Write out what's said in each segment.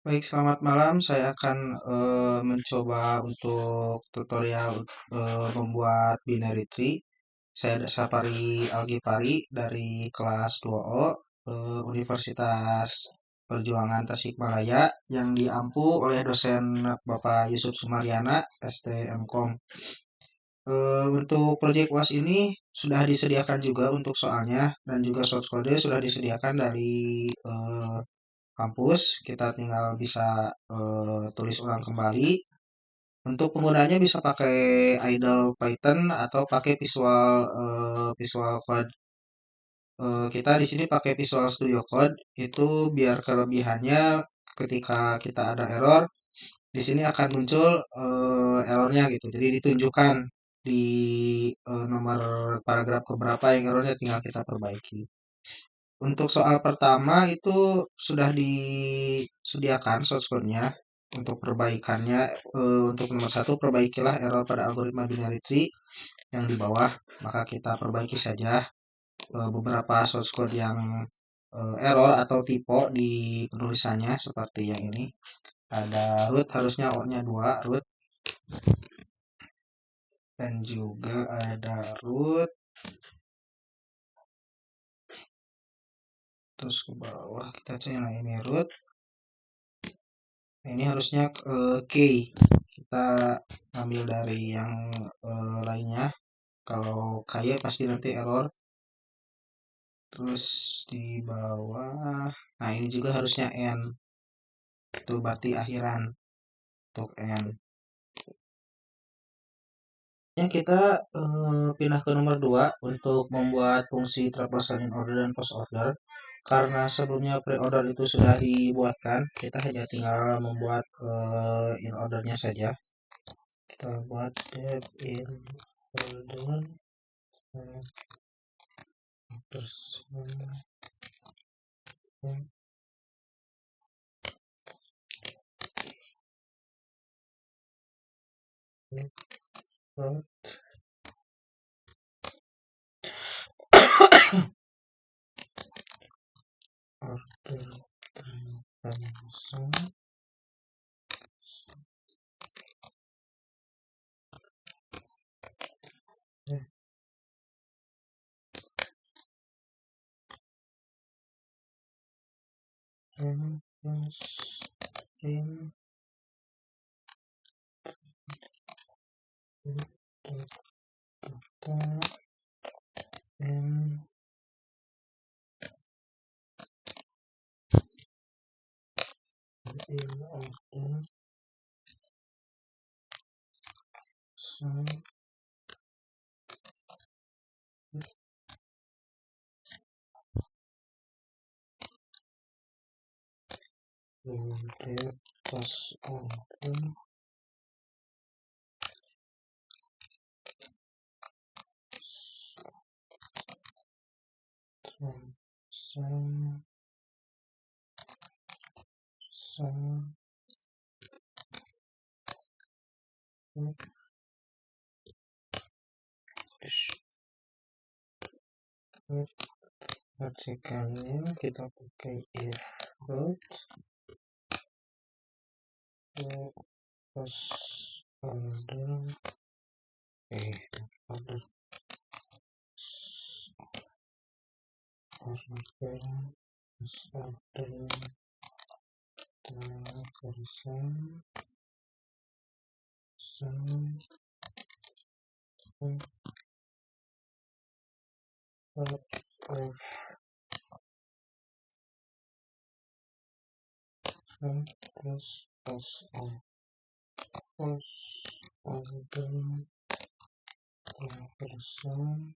Baik, selamat malam. Saya akan mencoba untuk tutorial membuat binary tree. Saya Sapari Algifari dari kelas 2O Universitas Perjuangan Tasikmalaya yang diampu oleh dosen Bapak Yusuf Sumaryana, STMKOM. Untuk proyek UAS ini sudah disediakan juga untuk soalnya dan juga source code sudah disediakan dari kampus. Kita tinggal bisa tulis ulang kembali. Untuk penggunanya bisa pakai idle Python atau pakai Visual Code. Kita di sini pakai Visual Studio Code itu biar kelebihannya ketika kita ada error di sini akan muncul errornya gitu. Jadi ditunjukkan di nomor paragraf keberapa yang errornya tinggal kita perbaiki. Untuk soal pertama itu sudah disediakan source code-nya untuk perbaikannya. Untuk nomor satu, perbaikilah error pada algoritma binary tree yang di bawah. Maka kita perbaiki saja beberapa source code yang error atau typo di penulisannya seperti yang ini. Ada root, harusnya O-nya 2, root. Dan juga ada root. Terus ke bawah kita cek, nah ini root. Nah, ini harusnya K. Kita ambil dari yang lainnya. Kalau KY pasti nanti error. Terus di bawah. Nah, ini juga harusnya N. Itu berarti akhiran untuk N. Ya, kita pindah ke nomor 2 untuk membuat fungsi traversal in order dan post order. Karena sebelumnya pre-order itu sudah dibuatkan, kita hanya tinggal membuat in ordernya saja. Kita buat def in order terus order langsung in in order so order post order some some artikelnya kita pakai if root post order order order persen some of plus plus plus order persen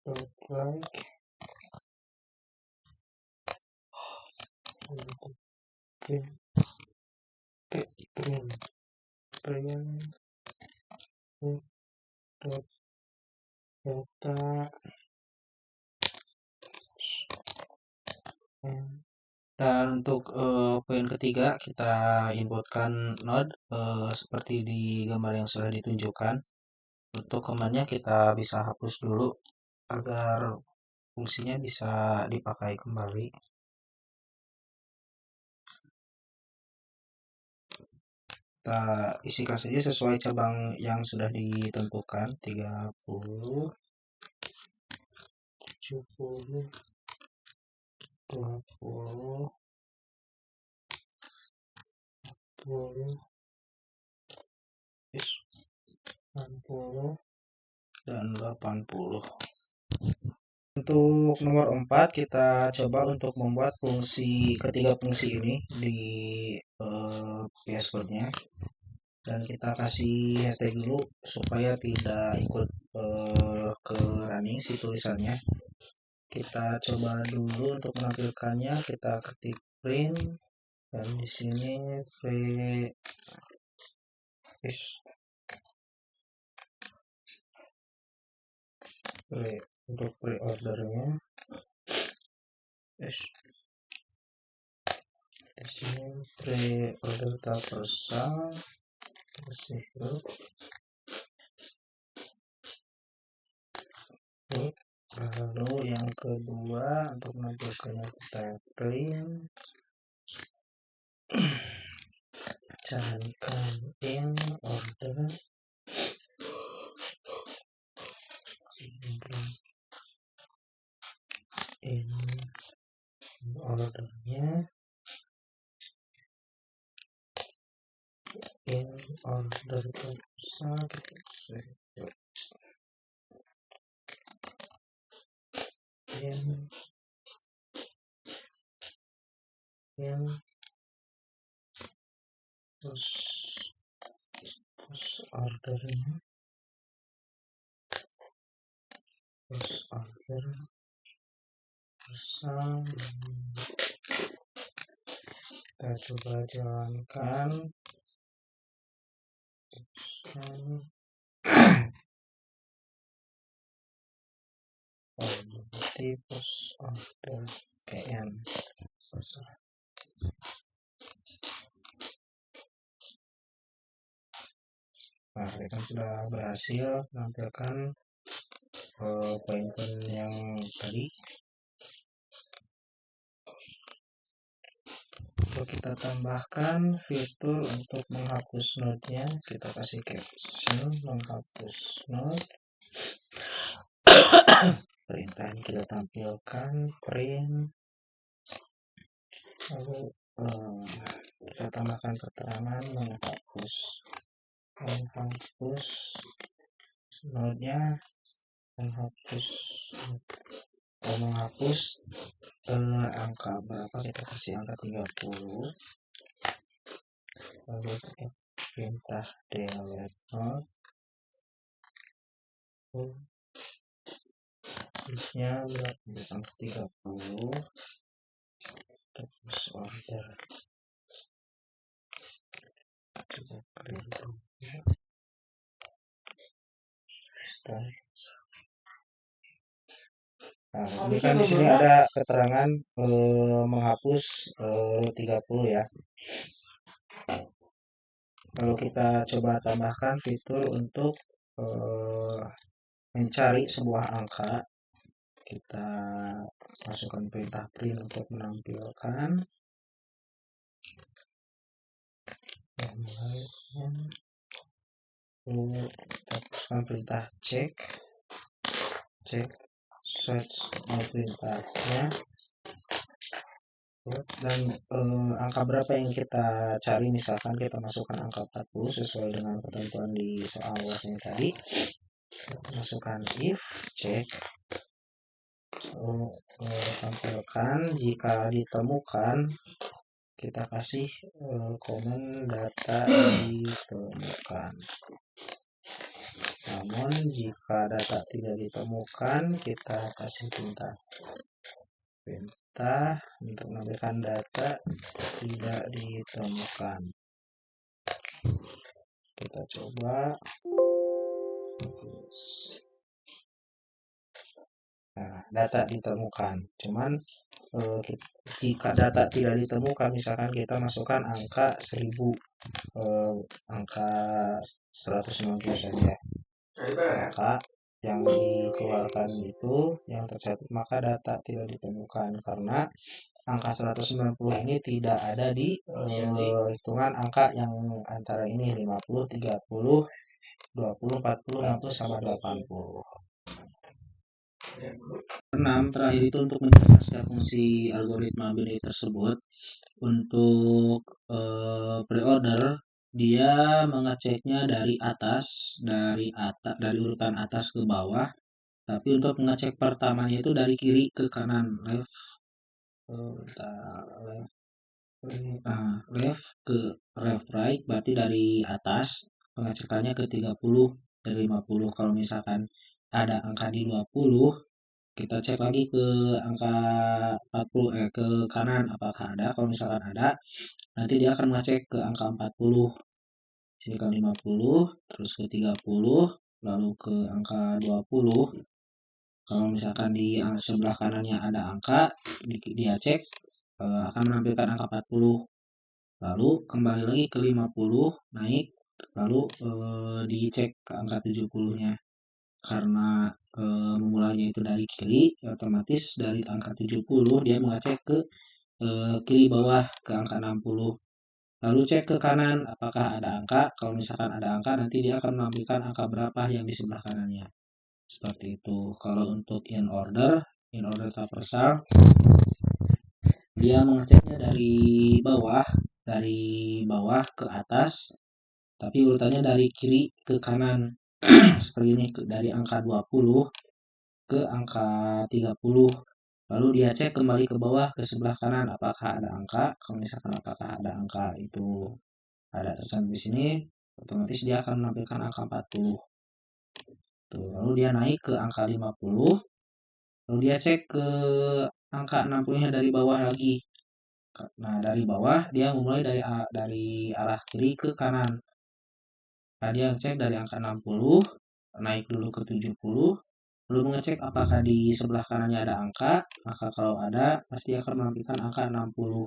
dot like print print print dot data dan untuk poin ketiga kita inputkan node seperti di gambar yang sudah ditunjukkan. Untuk command-nya kita bisa hapus dulu agar fungsinya bisa dipakai kembali. kita isikan saja sesuai cabang yang sudah ditentukan. 30, 70, 20, 40, 90, dan 80. Untuk nomor 4 kita coba untuk membuat ketiga fungsi ini di VS Code-nya, dan kita kasih hashtag dulu supaya tidak ikut ke running si tulisannya. Kita coba dulu untuk menampilkannya, kita ketik print, dan di sini untuk pre-ordernya di sini pre-order Tapersal, lalu yang kedua untuk menampilkannya kita print, carikan in order, in ordernya, in order Tapersal, kita terus ordernya, order pasang. Kita coba jalankan. Berarti post order KM. Nah, ini kan sudah berhasil menampilkan poin-poin yang tadi. Lalu kita tambahkan fitur untuk menghapus node-nya. Kita kasih caption menghapus node. Perintah ini kita tampilkan print. Lalu kita tambahkan keterangan menghapus node-nya, menghapus angka berapa, kita kasih angka 30. Lalu perintah delete node, nya bukan 30, terus order. Coba print. Nah, ini kan di sini ada keterangan menghapus 30 ya. Kalau kita coba tambahkan fitur untuk mencari sebuah angka, kita masukkan perintah print untuk menampilkan. Kita masukkan perintah cek search perintahnya, dan angka berapa yang kita cari, misalkan kita masukkan angka 40 sesuai dengan ketentuan di soal awasnya tadi. Kita masukkan if cek, tampilkan jika ditemukan, kita kasih komen data ditemukan. Namun jika data tidak ditemukan, kita kasih perintah untuk menambahkan data tidak ditemukan. Kita coba. Nah, data ditemukan. Cuman jika data tidak ditemukan, misalkan kita masukkan angka 1000, angka 190 saja, maka yang dikeluarkan itu yang tercatat, maka data tidak ditemukan karena angka 190 ini tidak ada di hitungan angka yang antara ini 50, 30, 20, 40, 60, sama 80. 6 terakhir itu untuk menjelaskan fungsi algoritma binary tersebut. Untuk pre-order, dia mengeceknya dari atas, dari urutan atas ke bawah. Tapi untuk mengecek pertamanya itu dari kiri ke kanan, left ke left right, berarti dari atas pengecekannya ke 30 dari 50. Kalau misalkan ada angka di 20, kita cek lagi ke angka 40, ke kanan apakah ada. Kalau misalkan ada, nanti dia akan mengecek ke angka 40. Sini ke 50, terus ke 30, lalu ke angka 20. Kalau misalkan di sebelah kanannya ada angka, dia cek akan menampilkan angka 40. Lalu kembali lagi ke 50, naik, lalu dicek ke angka 70-nya. Karena memulainya itu dari kiri, otomatis dari angka 70 dia mengecek ke kiri bawah ke angka 60. Lalu cek ke kanan apakah ada angka. Kalau misalkan ada angka, nanti dia akan menampilkan angka berapa yang di sebelah kanannya. Seperti itu. Kalau untuk in order traversal, dia mengeceknya dari bawah ke atas, tapi urutannya dari kiri ke kanan. Seperti ini, dari angka 20 ke angka 30. Lalu dia cek kembali ke bawah ke sebelah kanan apakah ada angka. Kalau misalkan apakah ada angka itu ada tercantum di sini, otomatis dia akan menampilkan angka 40. Tuh, lalu dia naik ke angka 50, lalu dia cek ke angka 60-nya dari bawah lagi. Nah, dari bawah dia memulai dari arah kiri ke kanan. Nah, dia cek dari angka 60, naik dulu ke 70, lalu mengecek apakah di sebelah kanannya ada angka. Maka kalau ada, pasti akan menampilkan angka 60.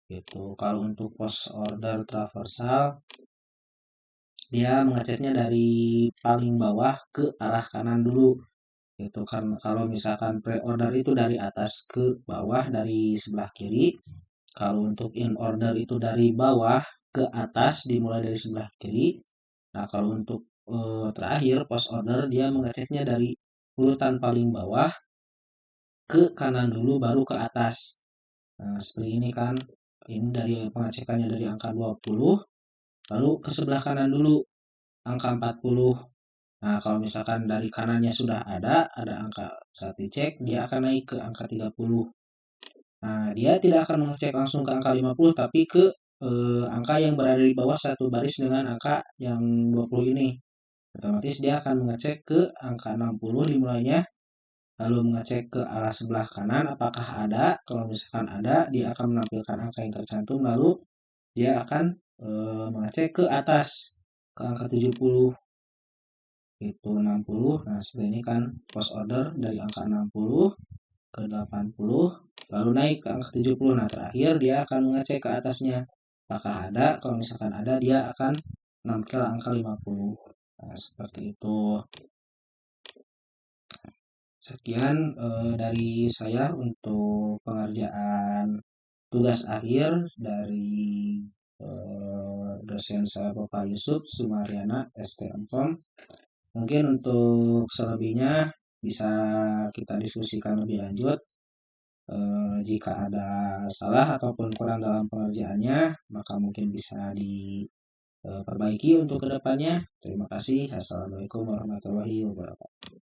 Gitu. Kalau untuk post order traversal, dia mengeceknya dari paling bawah ke arah kanan dulu. Itu kan kalau misalkan pre-order itu dari atas ke bawah dari sebelah kiri. Kalau untuk in order itu dari bawah ke atas dimulai dari sebelah kiri. Nah, kalau untuk terakhir post order, dia mengeceknya dari urutan paling bawah ke kanan dulu baru ke atas. Nah, seperti ini kan. Ini dari pengecekannya dari angka 20, lalu ke sebelah kanan dulu angka 40. Nah, kalau misalkan dari kanannya sudah ada angka saat dicek, dia akan naik ke angka 30. Nah, dia tidak akan mengecek langsung ke angka 50, tapi ke angka yang berada di bawah satu baris dengan angka yang 20 ini. Otomatis dia akan mengecek ke angka 60 dimulainya, lalu mengecek ke arah sebelah kanan apakah ada. Kalau misalkan ada, dia akan menampilkan angka yang tercantum, lalu dia akan mengecek ke atas ke angka 70. Itu 60. Nah, seperti ini kan post order dari angka 60 ke 80, lalu naik ke angka 70. Nah, terakhir dia akan mengecek ke atasnya apakah ada. Kalau misalkan ada, dia akan menampilkan angka 50. Nah, seperti itu. Sekian dari saya untuk pengerjaan tugas akhir dari dosen saya Bapak Yusuf Sumaryana STMkom. Mungkin untuk selebihnya bisa kita diskusikan lebih lanjut. Jika ada salah ataupun kurang dalam pengerjaannya, maka mungkin bisa diperbaiki untuk kedepannya. Terima kasih. Assalamualaikum warahmatullahi wabarakatuh.